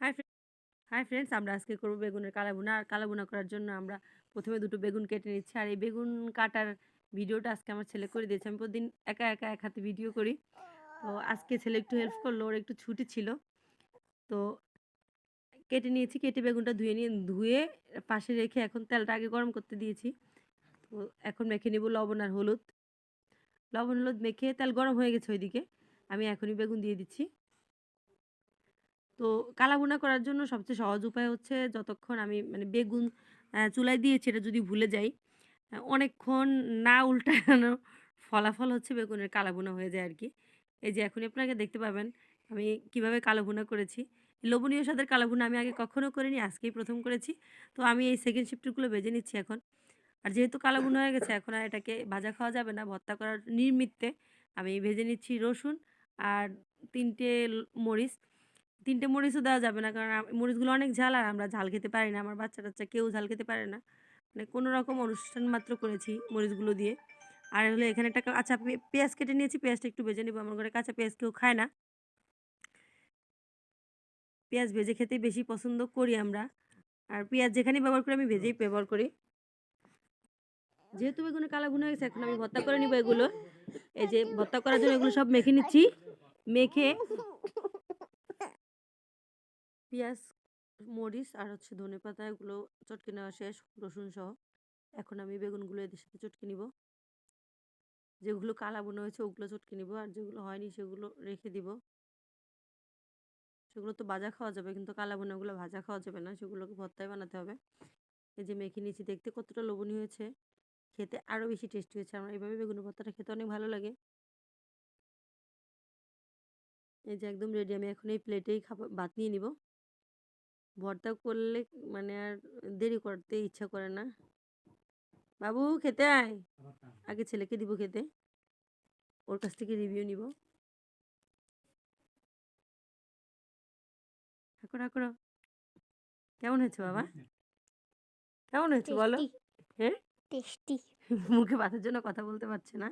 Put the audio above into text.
High ফ্রে hi friends, আমরা আজকে করব বেগুনের কালাভুনা। আর কালাভুনা করার জন্য আমরা প্রথমে দুটো বেগুন কেটে নিচ্ছি। আর এই বেগুন কাটার ভিডিওটা আজকে আমার ছেলে করে দিয়েছে। আমি প্রতিদিন একা এক হাতে ভিডিও করি। তো আজকে ছেলে একটু হেল্প করলো, ওর একটু ছুটি ছিল। তো কেটে নিয়েছি, কেটে বেগুনটা ধুয়ে পাশে রেখে এখন তেলটা আগে গরম করতে দিয়েছি। তো এখন মেখে নিব লবণ আর হলুদ। লবণ হলুদ মেখে তেল গরম হয়ে গেছে ওইদিকে। আমি এখনই বেগুন দিয়ে দিচ্ছি। তো কালাভুনা করার জন্য সবচেয়ে সহজ উপায় হচ্ছে যতক্ষণ আমি মানে বেগুন চুলায় দিয়েছি এটা যদি ভুলে যাই, অনেকক্ষণ না উল্টানো ফলাফল হচ্ছে বেগুনের কালাভুনা হয়ে যায় আরকি। এই যে এখনই আপনাকে দেখতে পাবেন আমি কিভাবে কালাভুনা করেছি। লোভনীয় স্বাদের কালাভুনা আমি আগে কখনো করিনি, আজকেই ১ম করেছি। তো আমি এই সেকেন্ড শিফটগুলো ভেজে নিচ্ছি এখন। আর যেহেতু কালাভুনা হয়ে গেছে এখন আর এটাকে ভাজা খাওয়া যাবে না, ভর্তা করার নিমিত্তে আমি ভেজে নিচ্ছি রসুন আর ৩ টে মরিচ। ৩ টে মরিচও দেওয়া যাবে না। কারণ মরিচগুলো অনেক ঝাল আর আমরা ঝাল খেতে পারি না। আমার বাচ্চা-টাচ্চা কেউ ঝাল খেতে পারে না। মানে কোনো রকম অনুষ্ঠান মাত্র করেছি মরিচগুলো দিয়ে। আর হলো এখানে একটা কাঁচা পেঁয়াজ কেটে নিয়েছি। পেঁয়াজটা একটু ভেজে নিব। আমার ঘরে কাঁচা পেঁয়াজ কেউ খায় না। পেঁয়াজ ভেজে খেতেই বেশি পছন্দ করি আমরা। আর পেঁয়াজ যেখানেই ব্যবহার করি আমি ভেজেই ব্যবহার করি। যেহেতু বেগুনের কালা ভুনা হয়ে গেছে এখন আমি ভর্তা করে নিব এগুলো। এই যে ভর্তা করার জন্য এগুলো সব মেখে নিচ্ছি। মেখে পেঁয়াজ, মরিচ আর হচ্ছে ধনেপাতা এগুলো চটকে নেওয়া শেষ রসুন সহ। এখন আমি বেগুনগুলো এদের সাথে চটকে নিব। যেগুলো কালা বোনা হয়েছে ওগুলো চটকে নিব আর যেগুলো হয়নি সেগুলো রেখে দিব। সেগুলো তো ভাজা খাওয়া যাবে কিন্তু কালা বোনাগুলো ভাজা খাওয়া যাবে না, সেগুলোকে ভর্তায় বানাতে হবে। এই যে মেখে নিয়েছি, দেখতে কতটা লোভনীয় হয়েছে, খেতে আরও বেশি টেস্টি হয়েছে। আমার এভাবে বেগুনের ভর্তাটা খেতে অনেক ভালো লাগে। এই যে একদম রেডি, আমি এখন এই প্লেটেই ভাত নিয়ে নিব। ভর্তা করলে মানে আর দেরি করতে ইচ্ছা করে না। বাবু খেতে আয়, আগে ছেলেকে দিব খেতে, ওর কাছ থেকে রিভিউ নিব। রাখো। কেমন হয়েছে বাবা? কেমন হয়েছে বলো? টেস্টি হ্যাঁ? টেস্টি মুখে ভাতের জন্য কথা বলতে পারছে না।